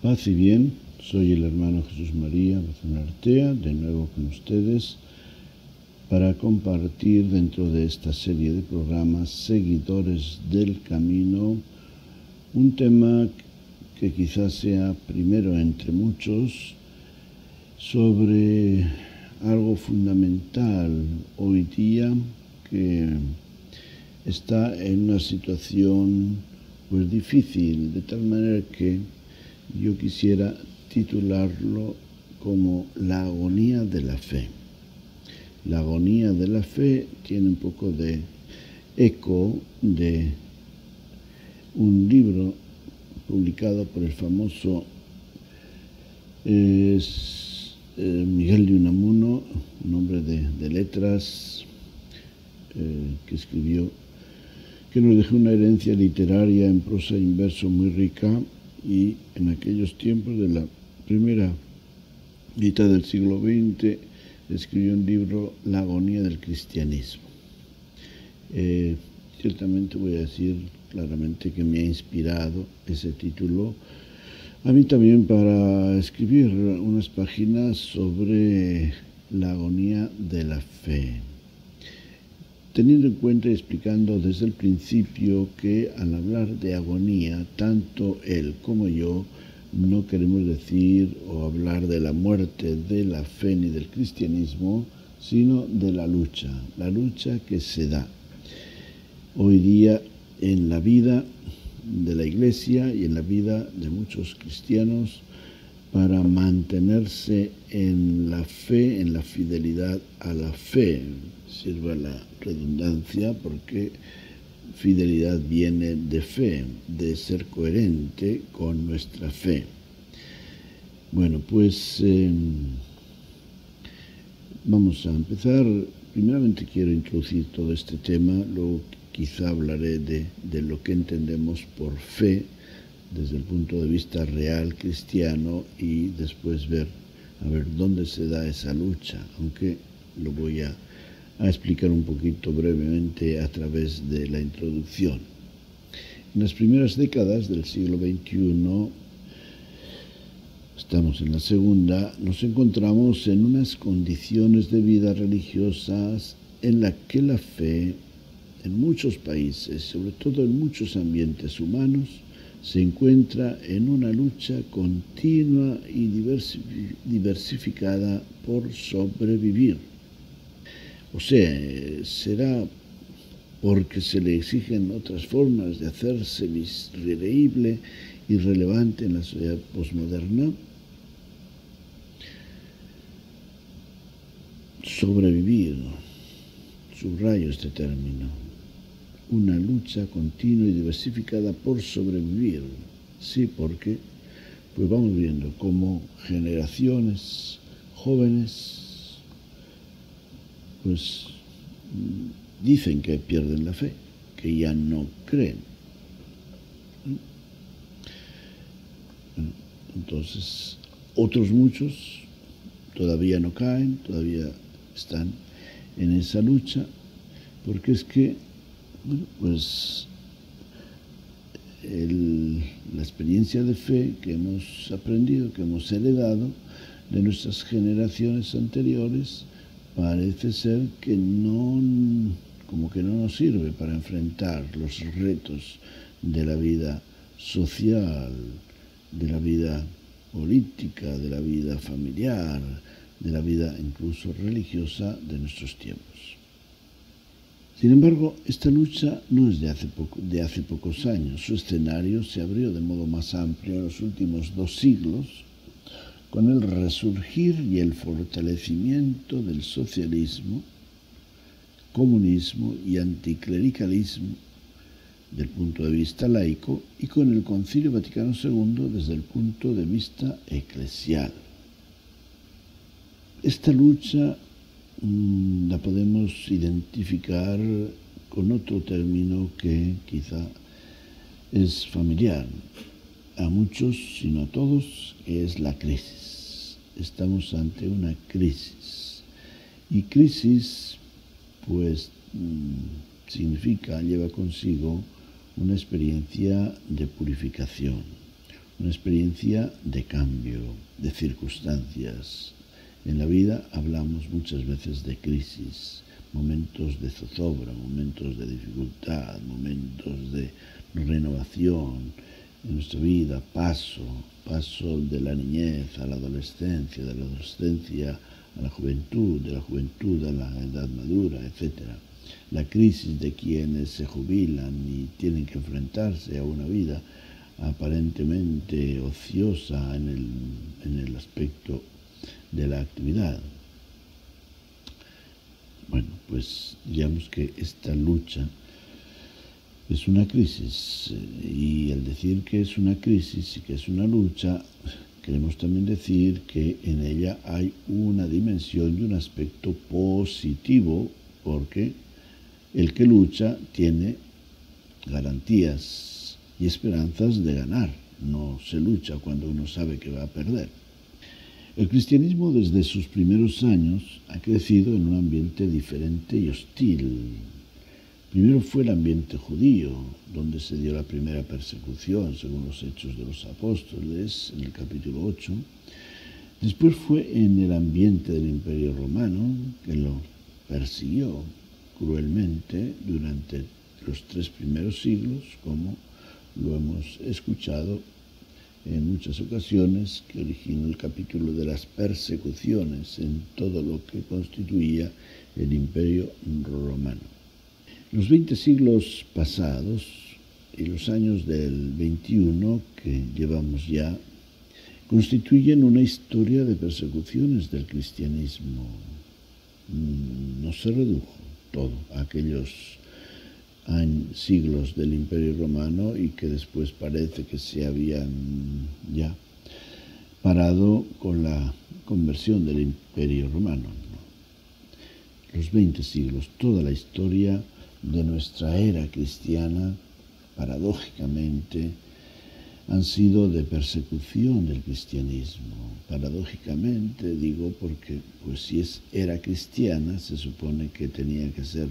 Paz y bien, soy el hermano Jesús María Bazán Artea, de nuevo con ustedes, para compartir dentro de esta serie de programas Seguidores del Camino, un tema que quizás sea primero entre muchos, sobre algo fundamental hoy día que está en una situación pues difícil, de tal manera que yo quisiera titularlo como la agonía de la fe. La agonía de la fe tiene un poco de eco de un libro publicado por el famoso Miguel de Unamuno, un hombre de letras, que escribió, que nos dejó una herencia literaria en prosa e verso muy rica, y en aquellos tiempos de la primera mitad del siglo XX escribió un libro, La agonía del cristianismo. Ciertamente voy a decir claramente que me ha inspirado ese título a mí también para escribir unas páginas sobre la agonía de la fe, teniendo en cuenta y explicando desde el principio que al hablar de agonía, tanto él como yo no queremos decir o hablar de la muerte de la fe ni del cristianismo, sino de la lucha que se da hoy día en la vida de la Iglesia y en la vida de muchos cristianos para mantenerse en la fe, en la fidelidad a la fe. Sirva la redundancia porque fidelidad viene de fe, de ser coherente con nuestra fe. Bueno, pues vamos a empezar. Primeramente quiero introducir todo este tema, luego quizá hablaré de lo que entendemos por fe desde el punto de vista real cristiano y después ver a ver dónde se da esa lucha, aunque lo voy a explicar un poquito brevemente a través de la introducción. En las primeras décadas del siglo XXI, estamos en la segunda, nos encontramos en unas condiciones de vida religiosas en la que la fe en muchos países, sobre todo en muchos ambientes humanos, se encuentra en una lucha continua y diversificada por sobrevivir. O sea, será porque se le exigen otras formas de hacerse creíble y relevante en la sociedad posmoderna. Sobrevivir, subrayo este término, una lucha continua y diversificada por sobrevivir. Sí, porque pues vamos viendo cómo generaciones jóvenes pues dicen que pierden la fe, que ya no creen. Entonces, otros muchos todavía no caen, todavía están en esa lucha, porque es que, bueno, pues la experiencia de fe que hemos aprendido, que hemos heredado de nuestras generaciones anteriores, parece ser que como que no nos sirve para enfrentar los retos de la vida social, de la vida política, de la vida familiar, de la vida incluso religiosa de nuestros tiempos. Sin embargo, esta lucha no es de hace pocos años. Su escenario se abrió de modo más amplio en los últimos 2 siglos, con el resurgir y el fortalecimiento del socialismo, comunismo y anticlericalismo del punto de vista laico, y con el Concilio Vaticano II desde el punto de vista eclesial. Esta lucha la podemos identificar con otro término que quizá es familiar a muchos, si no a todos, que es la crisis. Estamos ante una crisis. Y crisis, pues, lleva consigo una experiencia de purificación, una experiencia de cambio, de circunstancias. En la vida hablamos muchas veces de crisis, momentos de zozobra, momentos de dificultad, momentos de renovación en nuestra vida, paso de la niñez a la adolescencia, de la adolescencia a la juventud, de la juventud a la edad madura, etc. La crisis de quienes se jubilan y tienen que enfrentarse a una vida aparentemente ociosa en el aspecto de la actividad. Bueno, pues digamos que esta lucha es una crisis, y al decir que es una crisis y que es una lucha, queremos también decir que en ella hay una dimensión y un aspecto positivo, porque el que lucha tiene garantías y esperanzas de ganar. No se lucha cuando uno sabe que va a perder. El cristianismo desde sus primeros años ha crecido en un ambiente diferente y hostil. Primero fue el ambiente judío, donde se dio la primera persecución, según los Hechos de los Apóstoles, en el capítulo 8. Después fue en el ambiente del Imperio Romano, que lo persiguió cruelmente durante los 3 primeros siglos, como lo hemos escuchado en muchas ocasiones, que originó el capítulo de las persecuciones en todo lo que constituía el Imperio Romano. Los 20 siglos pasados y los años del 21 que llevamos ya constituyen una historia de persecuciones del cristianismo. No se redujo todo a aquellos siglos del Imperio Romano y que después parece que se habían ya parado con la conversión del Imperio Romano. Los 20 siglos, toda la historia de nuestra era cristiana, paradójicamente, han sido de persecución del cristianismo. Paradójicamente digo porque, pues si es era cristiana, se supone que tenía que ser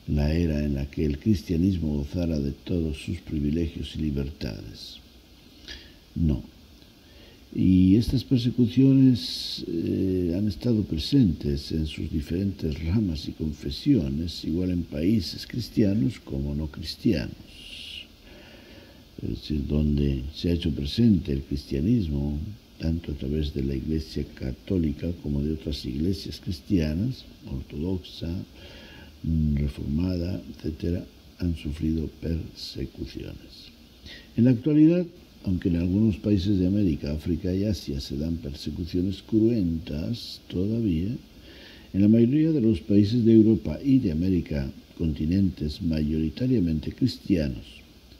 la era en la que el cristianismo gozara de todos sus privilegios y libertades. No. Y estas persecuciones han estado presentes en sus diferentes ramas y confesiones, igual en países cristianos como no cristianos. Es decir, donde se ha hecho presente el cristianismo, tanto a través de la Iglesia católica como de otras iglesias cristianas, ortodoxa, reformada, etc., han sufrido persecuciones. En la actualidad, aunque en algunos países de América, África y Asia se dan persecuciones cruentas todavía, en la mayoría de los países de Europa y de América, continentes mayoritariamente cristianos,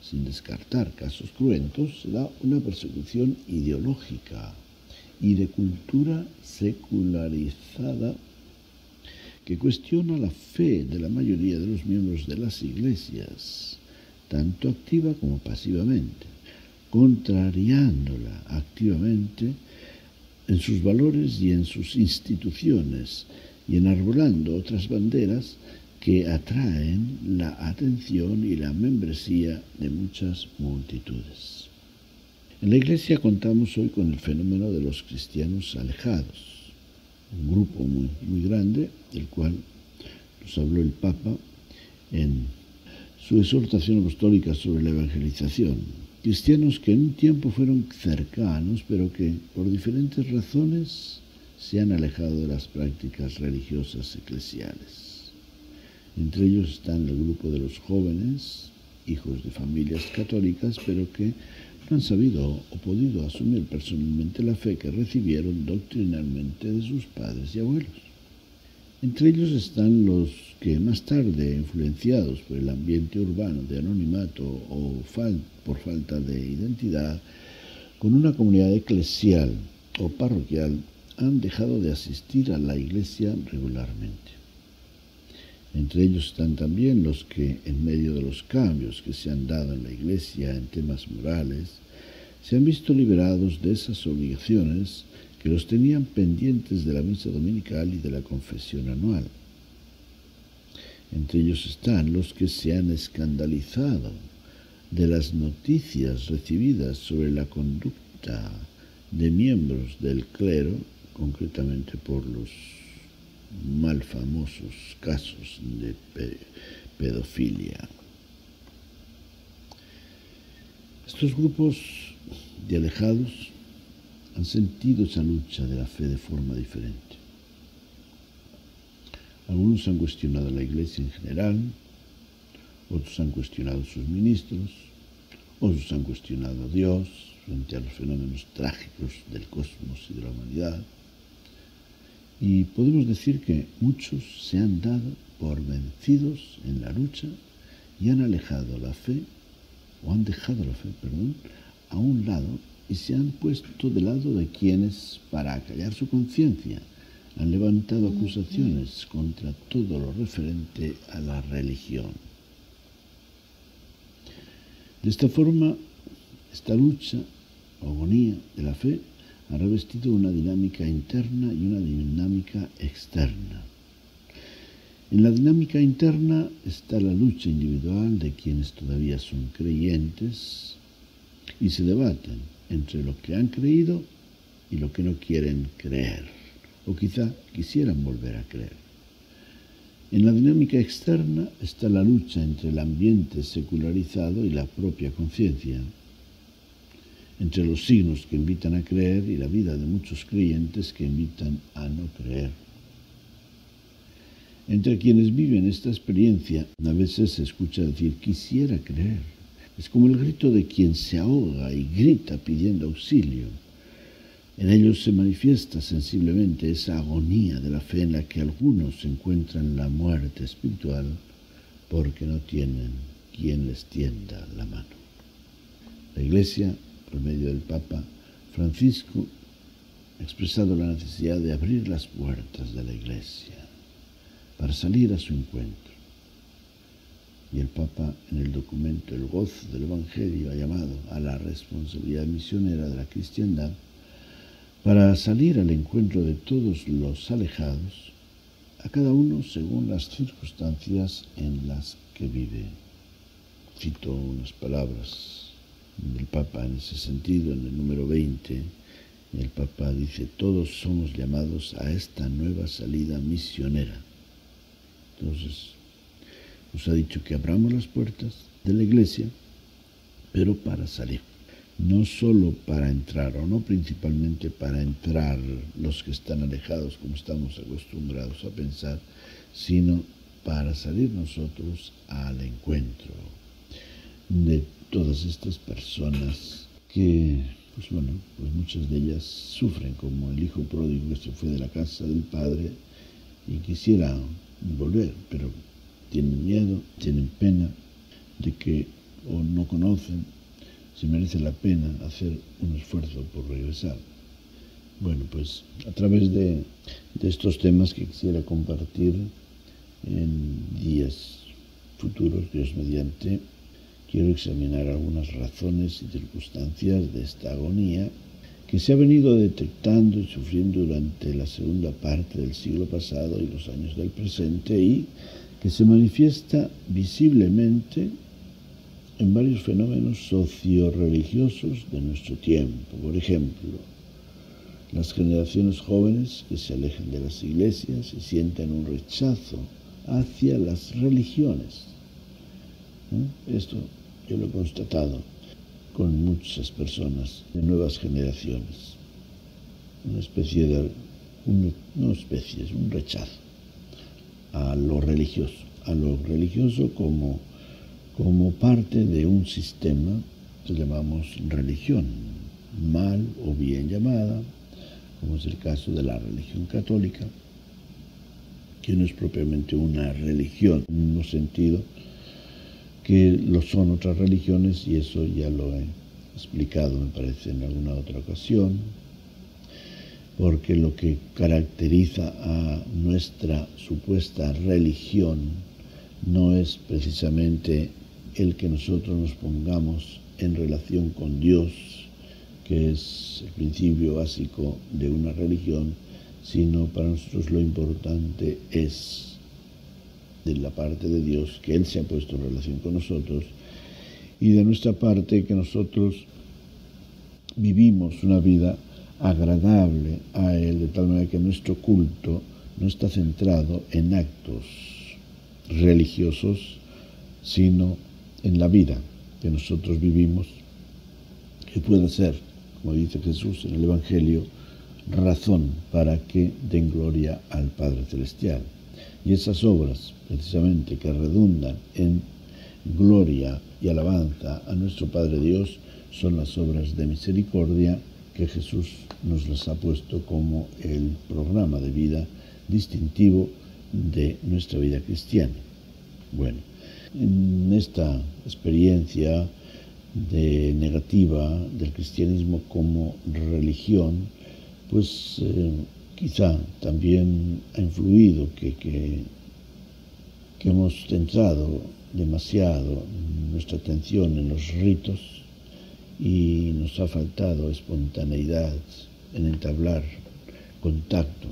sin descartar casos cruentos, se da una persecución ideológica y de cultura secularizada que cuestiona la fe de la mayoría de los miembros de las iglesias, tanto activa como pasivamente, contrariándola activamente en sus valores y en sus instituciones, y enarbolando otras banderas que atraen la atención y la membresía de muchas multitudes. En la Iglesia contamos hoy con el fenómeno de los cristianos alejados, un grupo muy grande, del cual nos habló el Papa en su exhortación apostólica sobre la evangelización. Cristianos que en un tiempo fueron cercanos, pero que por diferentes razones se han alejado de las prácticas religiosas eclesiales. Entre ellos están el grupo de los jóvenes, hijos de familias católicas, pero que no han sabido o podido asumir personalmente la fe que recibieron doctrinalmente de sus padres y abuelos. Entre ellos están los que más tarde, influenciados por el ambiente urbano de anonimato o por falta de identidad, con una comunidad eclesial o parroquial, han dejado de asistir a la iglesia regularmente. Entre ellos están también los que, en medio de los cambios que se han dado en la Iglesia en temas morales, se han visto liberados de esas obligaciones que los tenían pendientes de la misa dominical y de la confesión anual. Entre ellos están los que se han escandalizado de las noticias recibidas sobre la conducta de miembros del clero, concretamente por los mal famosos casos de pedofilia. Estos grupos de alejados han sentido esa lucha de la fe de forma diferente. Algunos han cuestionado a la Iglesia en general, otros han cuestionado a sus ministros, otros han cuestionado a Dios frente a los fenómenos trágicos del cosmos y de la humanidad. Y podemos decir que muchos se han dado por vencidos en la lucha y han dejado la fe, a un lado y se han puesto del lado de quienes, para acallar su conciencia, han levantado acusaciones contra todo lo referente a la religión. De esta forma, esta lucha o agonía de la fe ha revestido una dinámica interna y una dinámica externa. En la dinámica interna está la lucha individual de quienes todavía son creyentes y se debaten entre lo que han creído y lo que no quieren creer, o quizá quisieran volver a creer. En la dinámica externa está la lucha entre el ambiente secularizado y la propia conciencia, entre los signos que invitan a creer y la vida de muchos creyentes que invitan a no creer. Entre quienes viven esta experiencia, a veces se escucha decir, quisiera creer. Es como el grito de quien se ahoga y grita pidiendo auxilio. En ellos se manifiesta sensiblemente esa agonía de la fe en la que algunos encuentran la muerte espiritual porque no tienen quien les tienda la mano. La Iglesia, por medio del Papa Francisco, ha expresado la necesidad de abrir las puertas de la Iglesia para salir a su encuentro. Y el Papa, en el documento El gozo del Evangelio, ha llamado a la responsabilidad misionera de la cristiandad para salir al encuentro de todos los alejados, a cada uno según las circunstancias en las que vive. Cito unas palabras del Papa en ese sentido, en el número 20, el Papa dice, todos somos llamados a esta nueva salida misionera. Entonces, nos ha dicho que abramos las puertas de la Iglesia, pero para salir. No solo para entrar, o no principalmente para entrar los que están alejados, como estamos acostumbrados a pensar, sino para salir nosotros al encuentro de todas estas personas que, pues muchas de ellas sufren, como el hijo pródigo que se fue de la casa del padre y quisiera volver, pero tienen miedo, tienen pena de que o no conocen si merece la pena hacer un esfuerzo por regresar. Bueno, pues a través de estos temas que quisiera compartir en días futuros, Dios mediante, quiero examinar algunas razones y circunstancias de esta agonía que se ha venido detectando y sufriendo durante la segunda parte del siglo pasado y los años del presente y que se manifiesta visiblemente en varios fenómenos socio-religiosos de nuestro tiempo. Por ejemplo, las generaciones jóvenes que se alejan de las iglesias y sienten un rechazo hacia las religiones. Esto yo lo he constatado con muchas personas de nuevas generaciones. Un rechazo a lo religioso como parte de un sistema que llamamos religión, mal o bien llamada, como es el caso de la religión católica, que no es propiamente una religión, en el mismo sentido que lo son otras religiones, y eso ya lo he explicado, me parece, en alguna otra ocasión, porque lo que caracteriza a nuestra supuesta religión no es precisamente el que nosotros nos pongamos en relación con Dios, que es el principio básico de una religión, sino para nosotros lo importante es de la parte de Dios que Él se ha puesto en relación con nosotros y de nuestra parte que nosotros vivimos una vida agradable a Él, de tal manera que nuestro culto no está centrado en actos religiosos, sino en la vida que nosotros vivimos, que pueda ser, como dice Jesús en el Evangelio, razón para que den gloria al Padre Celestial. Y esas obras, precisamente, que redundan en gloria y alabanza a nuestro Padre Dios, son las obras de misericordia que Jesús nos las ha puesto como el programa de vida distintivo de nuestra vida cristiana. Bueno, en esta experiencia negativa del cristianismo como religión, pues quizá también ha influido que hemos centrado demasiado nuestra atención en los ritos y nos ha faltado espontaneidad en entablar contacto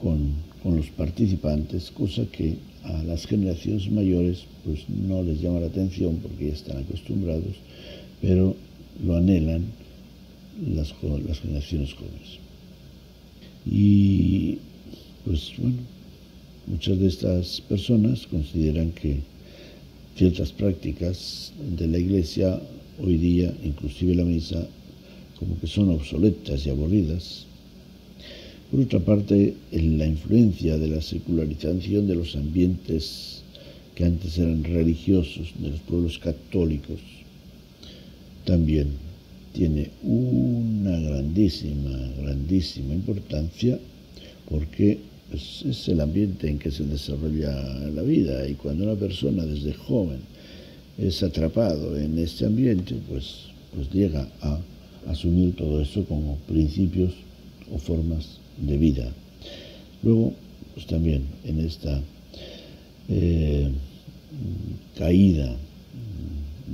con los participantes, cosa que a las generaciones mayores pues no les llama la atención porque ya están acostumbrados, pero lo anhelan las generaciones jóvenes. Y pues bueno, muchas de estas personas consideran que ciertas prácticas de la Iglesia hoy día, inclusive la misa, como que son obsoletas y aburridas. Por otra parte, en la influencia de la secularización de los ambientes que antes eran religiosos, de los pueblos católicos, también tiene una grandísima importancia, porque es el ambiente en que se desarrolla la vida, y cuando una persona desde joven es atrapado en este ambiente, pues llega a asumir todo eso como principios o formas de vida. Luego, pues también en esta caída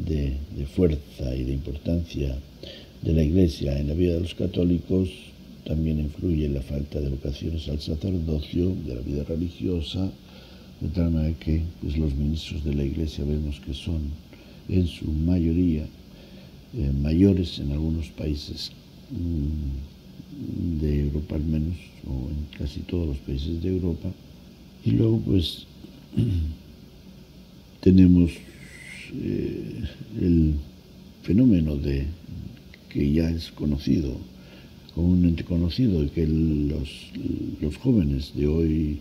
de fuerza y de importancia de la Iglesia en la vida de los católicos, también influye la falta de vocaciones al sacerdocio, de la vida religiosa, de tal manera que pues, los ministros de la Iglesia vemos que son en su mayoría mayores en algunos países de Europa al menos, o en casi todos los países de Europa. Y luego pues tenemos el fenómeno que ya es conocido, comúnmente conocido, de que los jóvenes de hoy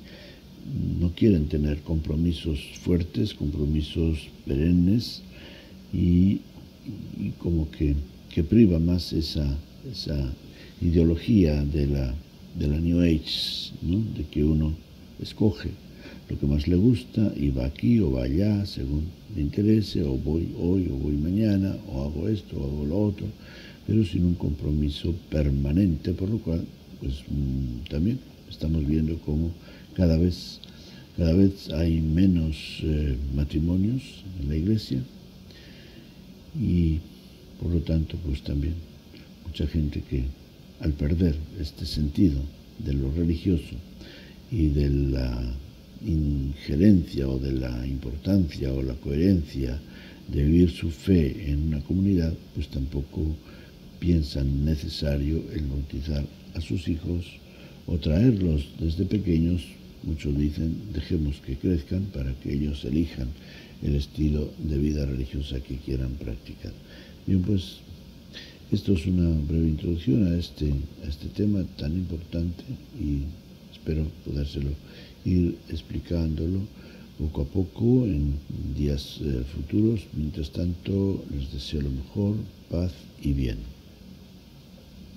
no quieren tener compromisos fuertes, compromisos perennes, y como que priva más esa ideología de la New Age, ¿no? De que uno escoge lo que más le gusta y va aquí o va allá según le interese, o voy hoy o voy mañana, o hago esto o hago lo otro, pero sin un compromiso permanente, por lo cual pues también estamos viendo cómo cada vez hay menos matrimonios en la Iglesia, y por lo tanto pues también mucha gente que al perder este sentido de lo religioso y de la injerencia o de la importancia o la coherencia de vivir su fe en una comunidad, pues tampoco piensan necesario el bautizar a sus hijos o traerlos desde pequeños. Muchos dicen, dejemos que crezcan para que ellos elijan el estilo de vida religiosa que quieran practicar. Bien, pues esto es una breve introducción a este tema tan importante, y espero podérselo ir explicándolo poco a poco en días futuros. Mientras tanto, les deseo lo mejor, paz y bien.